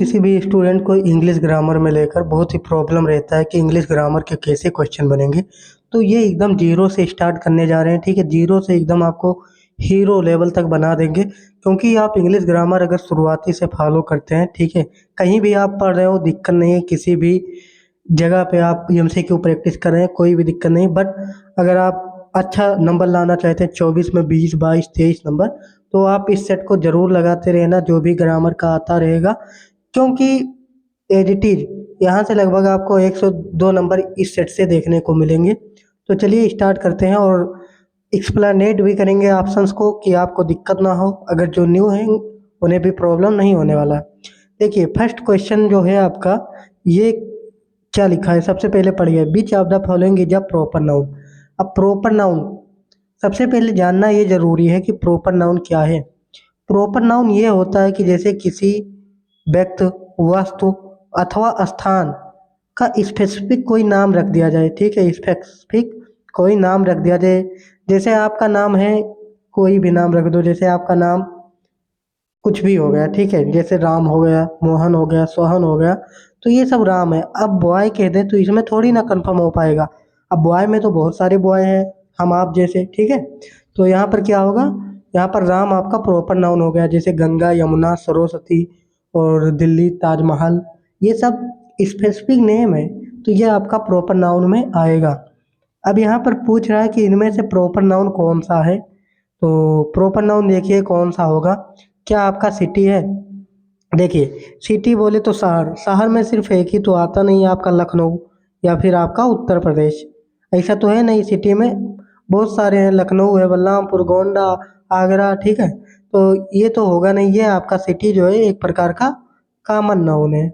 किसी भी स्टूडेंट को इंग्लिश ग्रामर में लेकर बहुत ही प्रॉब्लम रहता है कि इंग्लिश ग्रामर के कैसे क्वेश्चन बनेंगे। तो ये एकदम ज़ीरो से स्टार्ट करने जा रहे हैं, ठीक है? ज़ीरो से एकदम आपको हीरो लेवल तक बना देंगे, क्योंकि आप इंग्लिश ग्रामर अगर शुरुआती से फॉलो करते हैं, ठीक है? कहीं भी आप पढ़ रहे हो दिक्कत नहीं है, किसी भी जगह पे आप एमसीक्यू प्रैक्टिस कर रहे हैं, कोई भी दिक्कत नहीं। बट अगर आप अच्छा नंबर लाना चाहते हैं 24 में 20, 22, 23 नंबर, तो आप इस सेट को ज़रूर लगाते रहना, जो भी ग्रामर का आता रहेगा। क्योंकि एज इट इज़ यहाँ से लगभग आपको 102 नंबर इस सेट से देखने को मिलेंगे। तो चलिए स्टार्ट करते हैं और एक्सप्लेनेट भी करेंगे ऑप्शंस को कि आपको दिक्कत ना हो, अगर जो न्यू हैं उन्हें भी प्रॉब्लम नहीं होने वाला। देखिए फर्स्ट क्वेश्चन जो है आपका, ये क्या लिखा है सबसे पहले पढ़िए। विच of the following is a proper noun. अब प्रॉपर नाउन सबसे पहले जानना ये जरूरी है कि प्रॉपर नाउन क्या है। प्रॉपर नाउन ये होता है कि जैसे किसी व्यक्ति, वस्तु अथवा स्थान का स्पेसिफिक कोई नाम रख दिया जाए, ठीक है? स्पेसिफिक कोई नाम रख दिया जाए। जैसे आपका नाम है, कोई भी नाम रख दो, जैसे आपका नाम कुछ भी हो गया, ठीक है? जैसे राम हो गया, मोहन हो गया, सोहन हो गया, तो ये सब राम है। अब बॉय कह दे तो इसमें थोड़ी ना कंफर्म हो पाएगा। अब बॉय में तो बहुत सारे बॉय हैं, हम आप जैसे, ठीक है? तो यहाँ पर क्या होगा, यहाँ पर राम आपका प्रॉपर नाउन हो गया। जैसे गंगा, यमुना, सरस्वती और दिल्ली, ताजमहल, ये सब स्पेसिफिक नेम है, तो ये आपका प्रॉपर नाउन में आएगा। अब यहाँ पर पूछ रहा है कि इनमें से प्रॉपर नाउन कौन सा है। तो प्रॉपर नाउन देखिए कौन सा होगा। क्या आपका सिटी है? देखिए सिटी बोले तो शहर, शहर में सिर्फ एक ही तो आता नहीं है आपका, लखनऊ या फिर आपका उत्तर प्रदेश। ऐसा तो है नहीं, सिटी में बहुत सारे हैं, लखनऊ है, बलरामपुर, गोंडा, आगरा, ठीक है? तो ये तो होगा नहीं, ये आपका सिटी जो है एक प्रकार का कॉमन नाउन है।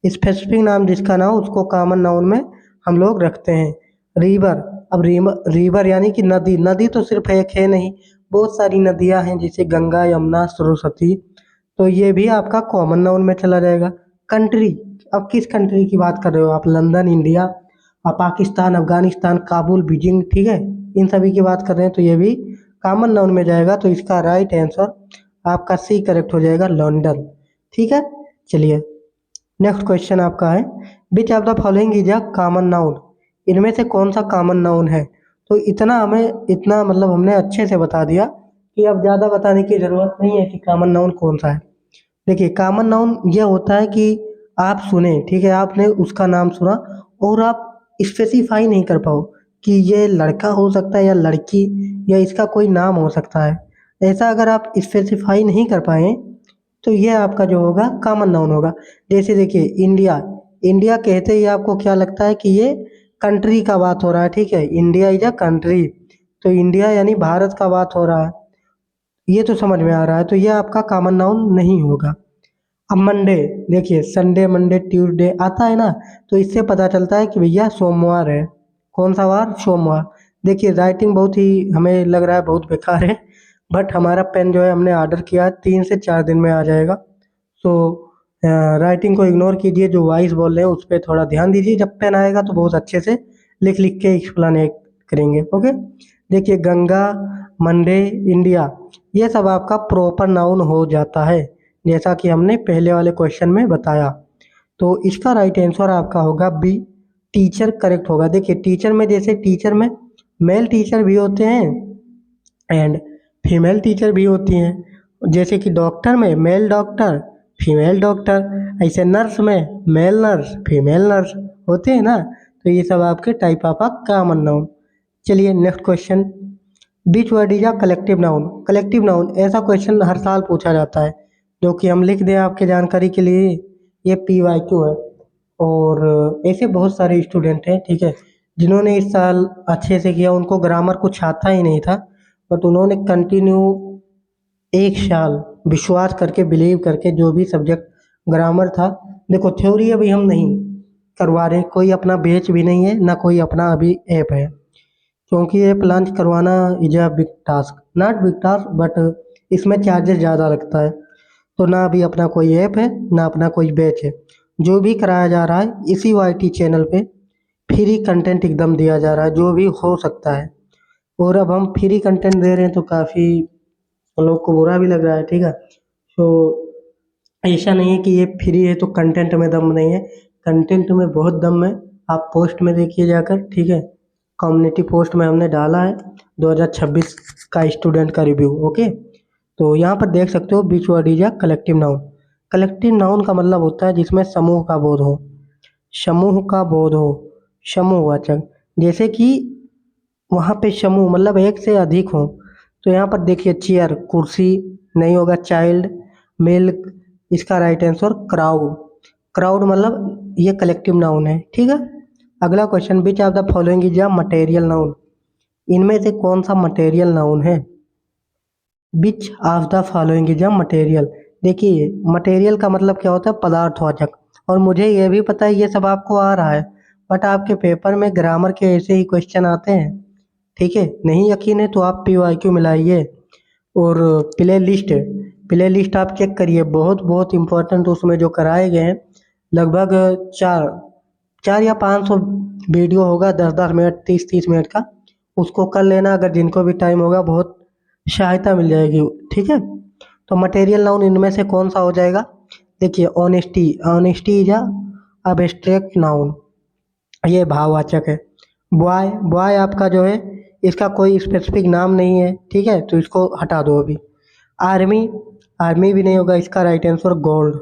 स्पेसिफिक नाम जिसका ना हो उसको कॉमन नाउन में हम लोग रखते हैं। रिवर, अब रिवर यानी कि नदी, नदी तो सिर्फ एक है नहीं, बहुत सारी नदियां हैं, जैसे गंगा, यमुना, सरस्वती, तो ये भी आपका कॉमन नाउन में चला जाएगा। कंट्री, अब किस कंट्री की बात कर रहे हो आप? London, India, Pakistan, Afghanistan, Kabul, Beijing, ठीक है? इन सभी की बात कर रहे हैं, तो ये भी कॉमन नाउन में जाएगा। तो इसका राइट आंसर आपका सी करेक्ट हो जाएगा, लंदन। ठीक है, चलिए नेक्स्ट क्वेश्चन आपका है, विच of the following is a common noun. इनमें से कौन सा कॉमन नाउन है? तो इतना हमें, इतना मतलब हमने अच्छे से बता दिया कि अब ज़्यादा बताने की ज़रूरत नहीं है कि कॉमन नाउन कौन सा है। देखिए कॉमन नाउन ये होता है कि आप सुने, ठीक है, आपने उसका नाम सुना और आप स्पेसिफाई नहीं कर पाओ कि ये लड़का हो सकता है या लड़की, या इसका कोई नाम हो सकता है। ऐसा अगर आप स्पेसिफाई नहीं कर पाए तो ये आपका जो होगा कॉमन नाउन होगा। जैसे देखिए इंडिया, इंडिया कहते ही आपको क्या लगता है कि ये कंट्री का बात हो रहा है, ठीक है? इंडिया इज अ कंट्री, तो इंडिया यानी भारत का बात हो रहा है, ये तो समझ में आ रहा है, तो ये आपका कॉमन नाउन नहीं होगा। अब मंडे, देखिए संडे, मंडे, ट्यूसडे आता है ना, तो इससे पता चलता है कि भैया सोमवार है। कौन सा वार? सोमवार। देखिए राइटिंग बहुत ही हमें लग रहा है बहुत बेकार है, बट हमारा पेन जो है हमने ऑर्डर किया है, 3 से 4 दिन में आ जाएगा। तो राइटिंग को इग्नोर कीजिए, जो वॉइस बोल रहे हैं उस पर थोड़ा ध्यान दीजिए। जब पेन आएगा तो बहुत अच्छे से लिख लिख के एक्सप्लेनेट करेंगे, ओके? देखिए गंगा, मंडे, इंडिया, ये सब आपका प्रॉपर नाउन हो जाता है, जैसा कि हमने पहले वाले क्वेश्चन में बताया। तो इसका राइट आंसर आपका होगा बी, टीचर करेक्ट होगा। देखिए टीचर में, जैसे टीचर में मेल टीचर भी होते हैं एंड फीमेल टीचर भी होती हैं। जैसे कि डॉक्टर में मेल डॉक्टर, फीमेल डॉक्टर, ऐसे नर्स में मेल नर्स, फीमेल नर्स होते हैं ना। तो ये सब आपके टाइप ऑफ कॉमन नाउन। चलिए next question, beach word is a collective noun. Collective noun, ऐसा क्वेश्चन हर साल पूछा जाता है, जो कि हम लिख दें आपके जानकारी के लिए, ये PYQ है। और ऐसे बहुत सारे स्टूडेंट हैं, ठीक है, जिन्होंने इस साल अच्छे से किया, उनको ग्रामर कुछ आता ही नहीं था, बट उन्होंने कंटिन्यू 1 साल विश्वास करके, बिलीव करके, जो भी सब्जेक्ट ग्रामर था, देखो थ्योरी अभी हम नहीं करवा रहे, कोई अपना बैच भी नहीं है, ना कोई अपना अभी ऐप है, क्योंकि ये लॉन्च करवाना is a big task, not big task but इसमें चार्जेस ज़्यादा लगता है। तो ना अभी अपना कोई ऐप है, ना अपना कोई बैच है, जो भी कराया जा रहा है इसी YT चैनल पे फ्री कंटेंट एकदम दिया जा रहा है, जो भी हो सकता है। और अब हम फ्री कंटेंट दे रहे हैं तो काफ़ी लोग को बुरा भी लग रहा है, ठीक है? तो ऐसा नहीं है कि ये फ्री है तो कंटेंट में दम नहीं है, कंटेंट में बहुत दम है। आप पोस्ट में देखिए जाकर, ठीक है। कम्युनिटी पोस्ट में हमने डाला है 2026 का स्टूडेंट का रिव्यू, ओके। तो यहाँ पर देख सकते हो which word is a collective noun. Collective noun का मतलब होता है जिसमें समूह का बोध हो, समूह का बोध हो, समूहवाचक। जैसे कि वहाँ पे समूह मतलब एक से अधिक हो। तो यहाँ पर देखिए चेयर कुर्सी नहीं होगा, चाइल्ड, मिल्क, इसका राइट आंसर क्राउड। क्राउड मतलब ये कलेक्टिव नाउन है, ठीक है। अगला question, which of the following is a material noun. इनमें से कौन सा मटेरियल नाउन है। विच of the following is a material. देखिए मटेरियल का मतलब क्या होता है, पदार्थवाचक। और मुझे ये भी पता है ये सब आपको आ रहा है, बट आपके पेपर में ग्रामर के ऐसे ही क्वेश्चन आते हैं, ठीक है। नहीं यकीन है तो आप PYQ मिलाइए और प्ले लिस्ट, प्ले लिस्ट आप चेक करिए, बहुत बहुत इम्पोर्टेंट उसमें जो कराए गए हैं। लगभग चार चार या 500 वीडियो होगा, 10-10 मिनट, 30-30 मिनट का। उसको कर लेना अगर जिनको भी टाइम होगा, बहुत सहायता मिल जाएगी, ठीक है। तो मटेरियल नाउन इनमें से कौन सा हो जाएगा। देखिए honesty, honesty is a abstract noun, ये भाववाचक है। बॉय, बॉय आपका जो है इसका कोई स्पेसिफिक नाम नहीं है, ठीक है, तो इसको हटा दो अभी। आर्मी, आर्मी भी नहीं होगा, इसका राइट आंसर गोल्ड।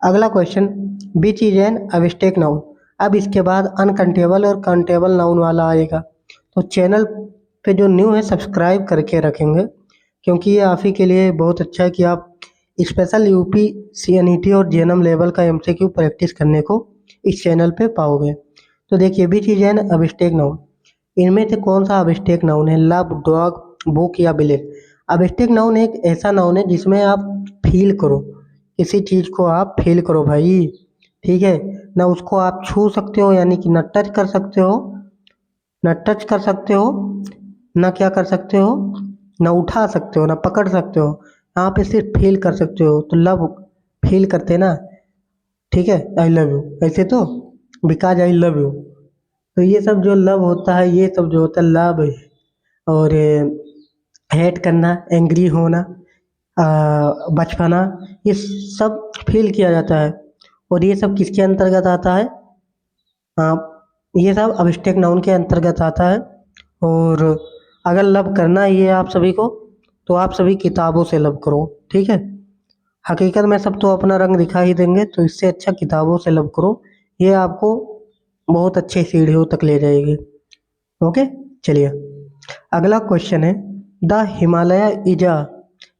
अगला question, which is an abstract noun. अब इसके बाद अनकंटेबल और कंटेबल नाउन वाला आएगा। तो चैनल पे जो न्यू है सब्सक्राइब करके रखेंगे, क्योंकि ये आप ही के लिए बहुत अच्छा है कि आप स्पेशल यूपी CNET और JNM लेवल का MCQ प्रैक्टिस करने को इस चैनल पे पाओगे। तो देखिए which is an abstract noun. इनमें से कौन सा अब्स्ट्रैक्ट नाउन है, लव, डॉग, बुक या विलेज। अब्स्ट्रैक्ट नाउन एक ऐसा नाउन है जिसमें आप फील करो, किसी चीज को आप फील करो भाई, ठीक है। ना उसको आप छू सकते हो, यानी कि ना टच कर सकते हो, ना टच कर सकते हो, ना क्या कर सकते हो, ना उठा सकते हो, ना पकड़ सकते हो। यहाँ पे सिर्फ फील कर सकते हो। तो लव फील करते ना, ठीक है, आई लव यू, ऐसे तो बिकॉज आई लव यू। तो ये सब जो लव होता है, ये सब जो होता है लव, और हेट करना, एंग्री होना, बचपना, ये सब फील किया जाता है। और ये सब किसके अंतर्गत आता है, हाँ, ये सब अब्स्ट्रैक्ट नाउन के अंतर्गत आता है। और अगर लव करना ही है आप सभी को, तो आप सभी किताबों से लव करो, ठीक है। हकीकत में सब तो अपना रंग दिखा ही देंगे, तो इससे अच्छा किताबों से लव करो, ये आपको बहुत अच्छी सीढ़ियों तक ले जाएगी, ओके। चलिए अगला क्वेश्चन है, the Himalaya is a.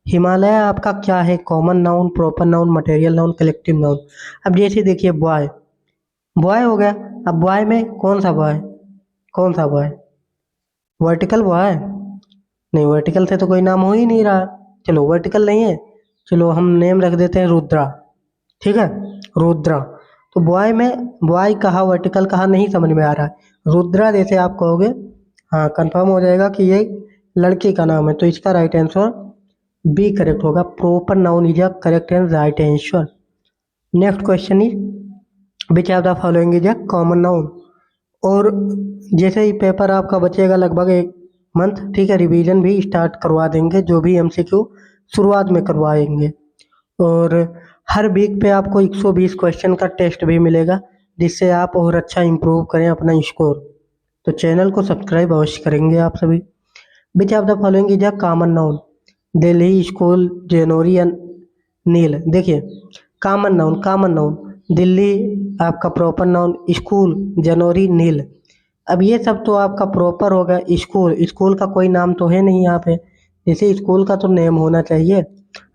Himalaya आपका क्या है, common noun, proper noun, material noun, collective noun. अब जैसे देखिए बॉय, बॉय हो गया। अब बॉय में कौन सा बॉय, कौन सा बॉय, वर्टिकल बॉय, नहीं वर्टिकल से तो कोई नाम हो ही नहीं रहा। चलो वर्टिकल नहीं है, चलो हम नेम रख देते हैं रुद्रा, ठीक है, रुद्रा। तो बॉय में बॉय कहा वर्टिकल कहा नहीं समझ में आ रहा है, रुद्रा जैसे आप कहोगे, हाँ कंफर्म हो जाएगा कि ये लड़की का नाम है। तो इसका राइट आंसर बी करेक्ट होगा, proper noun is a correct and right answer. Next question is which of the following is a common noun. और जैसे ही पेपर आपका बचेगा लगभग 1 मंथ, ठीक है, रिवीजन भी स्टार्ट करवा देंगे, जो भी MCQ शुरुआत में करवाएंगे। और हर वीक पे आपको 120 क्वेश्चन का टेस्ट भी मिलेगा, जिससे आप और अच्छा इम्प्रूव करें अपना स्कोर। तो चैनल को सब्सक्राइब अवश्य करेंगे आप सभी। Which of the following is a common noun, Delhi, school, January या नील। देखिए common noun, common noun, Delhi आपका proper noun, school, January, Neel. अब ये सब तो आपका प्रॉपर होगा। स्कूल, स्कूल का कोई नाम तो है नहीं यहाँ पे, जैसे स्कूल का तो नेम होना चाहिए।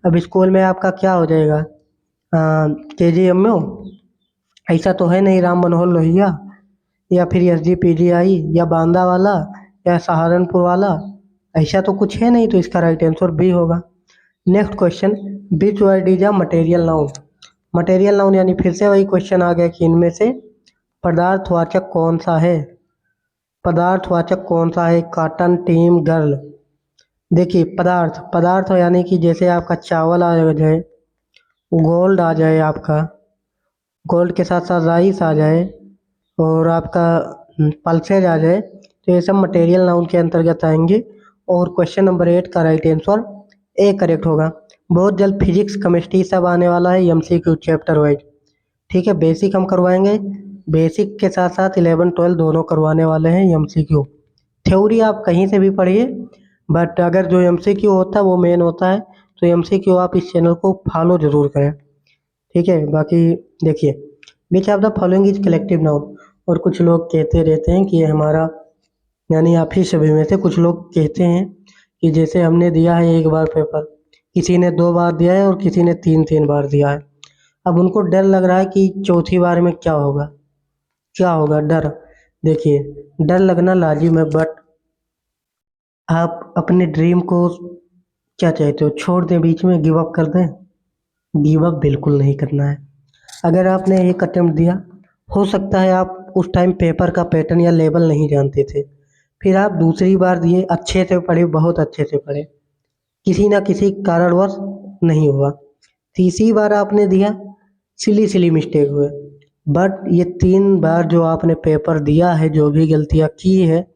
अब स्कूल में आपका क्या हो जाएगा, KGMU, ऐसा तो है नहीं, राम मनोहर लोहिया, या फिर SGPGI, या बांदा वाला, या सहारनपुर वाला, ऐसा तो कुछ है नहीं। तो इसका राइट आंसर बी होगा। Next question, which word is a material noun. Material noun यानी फिर से वही क्वेश्चन आ गया कि इनमें से पदार्थवाचक कौन सा है, पदार्थवाचक कौन सा है, कॉटन, टीम, गर्ल। देखिए पदार्थ, पदार्थ यानी कि जैसे आपका चावल आ जाए, गोल्ड आ जाए, आपका गोल्ड के साथ साथ राइस आ जाए, और आपका पल्सेज आ जाए, तो ये सब मटेरियल नाउन के अंतर्गत आएंगे। और क्वेश्चन नंबर 8 का राइट आंसर ए करेक्ट होगा। बहुत जल्द फिजिक्स केमिस्ट्री सब आने वाला है एमसीक्यू चैप्टर वाइज। ठीक है, बेसिक हम करवाएंगे, बेसिक के साथ साथ 11 12 दोनों करवाने वाले हैं एमसीक्यू। थ्योरी आप कहीं से भी पढ़िए, बट अगर जो एमसीक्यू होता है वो मेन होता है, तो एमसीक्यू आप इस चैनल को फॉलो जरूर करें। ठीक है, बाकी देखिए, विच of the following is collective noun. और कुछ लोग कहते रहते हैं कि ये हमारा, यानी आप ही सभी में से कुछ लोग कहते हैं कि जैसे हमने दिया है एक बार पेपर, किसी ने 2 बार दिया है और किसी ने 3 3 बार दिया है। अब उनको डर लग रहा है कि चौथी बार में क्या होगा, क्या होगा डर। देखिए, डर लगना लाजिम है, बट आप अपने ड्रीम को क्या चाहते हो, छोड़ दें बीच में, गिव अप कर दें? गिव अप बिल्कुल नहीं करना है। अगर आपने एक अटेम्प्ट दिया, हो सकता है आप उस टाइम पेपर का पैटर्न या लेवल नहीं जानते थे, फिर आप दूसरी बार दिए, अच्छे से पढ़े, बहुत अच्छे से पढ़े, किसी ना किसी कारणवश नहीं हुआ, तीसरी बार आपने दिया, सिली सिली मिस्टेक हुए। बट ये 3 बार जो आपने पेपर दिया है, जो भी गलतियाँ की है,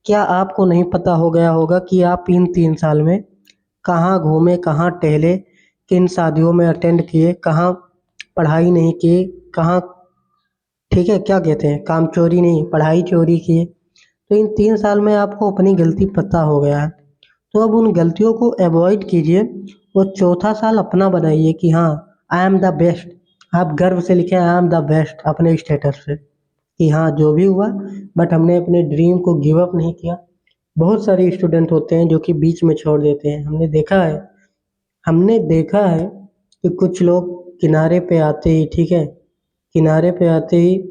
क्या आपको नहीं पता हो गया होगा कि आप इन 3 साल में कहाँ घूमे, कहाँ टहले, किन शादियों में अटेंड किए, कहाँ पढ़ाई नहीं की, कहाँ, ठीक है, क्या कहते हैं, काम चोरी नहीं, पढ़ाई चोरी किए। तो इन 3 साल में आपको अपनी गलती पता हो गया है, तो अब उन गलतियों को अवॉइड कीजिए और चौथा साल अपना बनाइए कि हाँ, आई एम द बेस्ट। आप गर्व से लिखें आई एम द बेस्ट अपने स्टेटस पे, कि हाँ जो भी हुआ, बट हमने अपने ड्रीम को गिव अप नहीं किया। बहुत सारे स्टूडेंट होते हैं जो कि बीच में छोड़ देते हैं, हमने देखा है कि कुछ लोग किनारे पे आते ही, ठीक है, किनारे पे आते ही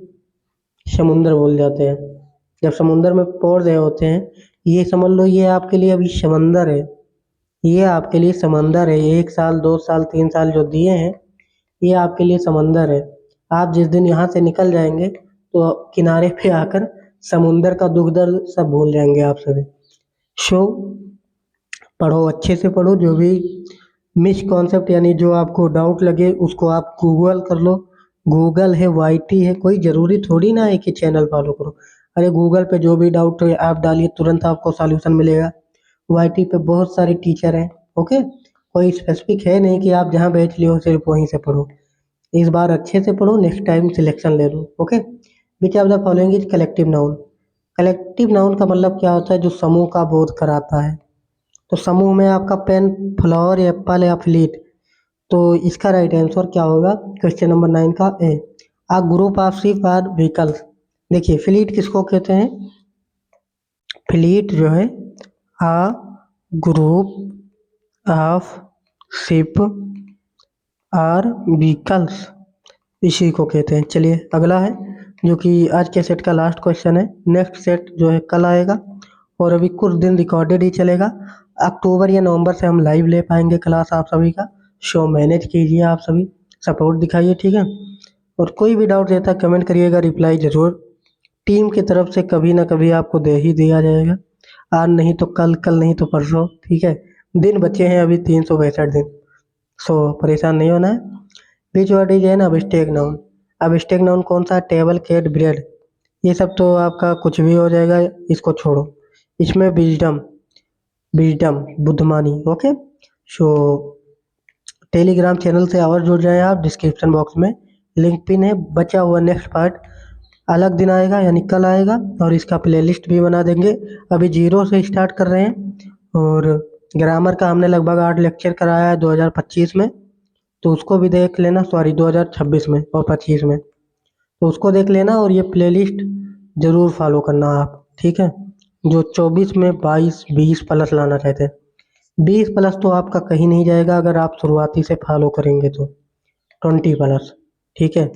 समुंदर भूल जाते हैं। जब समुंदर में पहुंच रहे होते हैं, ये समझ लो ये आपके लिए अभी समंदर है, ये आपके लिए समंदर है। 1 साल 2 साल 3 साल जो दिए हैं, ये आपके लिए समंदर है। आप जिस दिन यहाँ से निकल जाएंगे तो किनारे पे आकर समुंदर का दुख दर्द सब भूल जाएंगे आप सभी। सो पढ़ो, अच्छे से पढ़ो, जो भी मिस कॉन्सेप्ट यानी जो आपको डाउट लगे उसको आप गूगल कर लो। गूगल है, वाईटी है, कोई ज़रूरी थोड़ी ना है कि चैनल फॉलो करो। अरे गूगल पे जो भी डाउट है आप डालिए, तुरंत आपको सॉल्यूशन मिलेगा। वाईटी पे बहुत सारे टीचर हैं। ओके, कोई स्पेसिफिक है नहीं कि आप जहाँ बैच लिए हो सिर्फ वहीं से पढ़ो। इस बार अच्छे से पढ़ो, नेक्स्ट टाइम सिलेक्शन ले लो। Okay, which of the following is collective noun. Collective noun का मतलब क्या होता है, जो समूह का बोध कराता है। तो समूह में आपका पेन, फ्लावर, एप्पल या फ्लीट, तो इसका राइट आंसर क्या होगा क्वेश्चन नंबर 9 का A. A group of ship or vehicles. देखिए, फ्लीट किसको कहते हैं? फ्लीट जो है, a group of ship or vehicles, इसी को कहते हैं। चलिए अगला है, जो कि आज के सेट का लास्ट क्वेश्चन है। नेक्स्ट सेट जो है कल आएगा, और अभी कुछ दिन रिकॉर्डेड ही चलेगा। अक्टूबर या नवंबर से हम लाइव ले पाएंगे क्लास आप सभी का। शो मैनेज कीजिए, आप सभी सपोर्ट दिखाइए, ठीक है। और कोई भी डाउट रहता है कमेंट करिएगा, रिप्लाई ज़रूर टीम की तरफ से कभी ना कभी आपको दे ही दिया जाएगा। आज नहीं तो कल, कल नहीं तो परसों, ठीक है। दिन बचे हैं अभी 362 दिन, सो परेशान नहीं होना है। बीच वर्ड इज है ना अबस्टेक नाउन। अबस्टेक नाउन कौन सा? टेबल, कैट, ब्रेड, ये सब तो आपका कुछ भी हो जाएगा, इसको छोड़ो। इसमें विजडम, विजडम बुद्धमानी। ओके, सो टेलीग्राम चैनल से और जुड़ जाए आप, डिस्क्रिप्शन बॉक्स में लिंक पिन है। बचा हुआ नेक्स्ट पार्ट अलग दिन आएगा, यानी कल आएगा, और इसका प्लेलिस्ट भी बना देंगे। अभी जीरो से स्टार्ट कर रहे हैं, और ग्रामर का हमने लगभग 8 लेक्चर कराया है 2025 में, तो उसको भी देख लेना। सॉरी, 2026 में और 25 में, तो उसको देख लेना। और ये प्लेलिस्ट ज़रूर फॉलो करना आप, ठीक है। जो 24 में 22 20 प्लस लाना चाहते हैं, 20 प्लस तो आपका कहीं नहीं जाएगा अगर आप शुरुआती से फॉलो करेंगे तो 20 प्लस, ठीक है।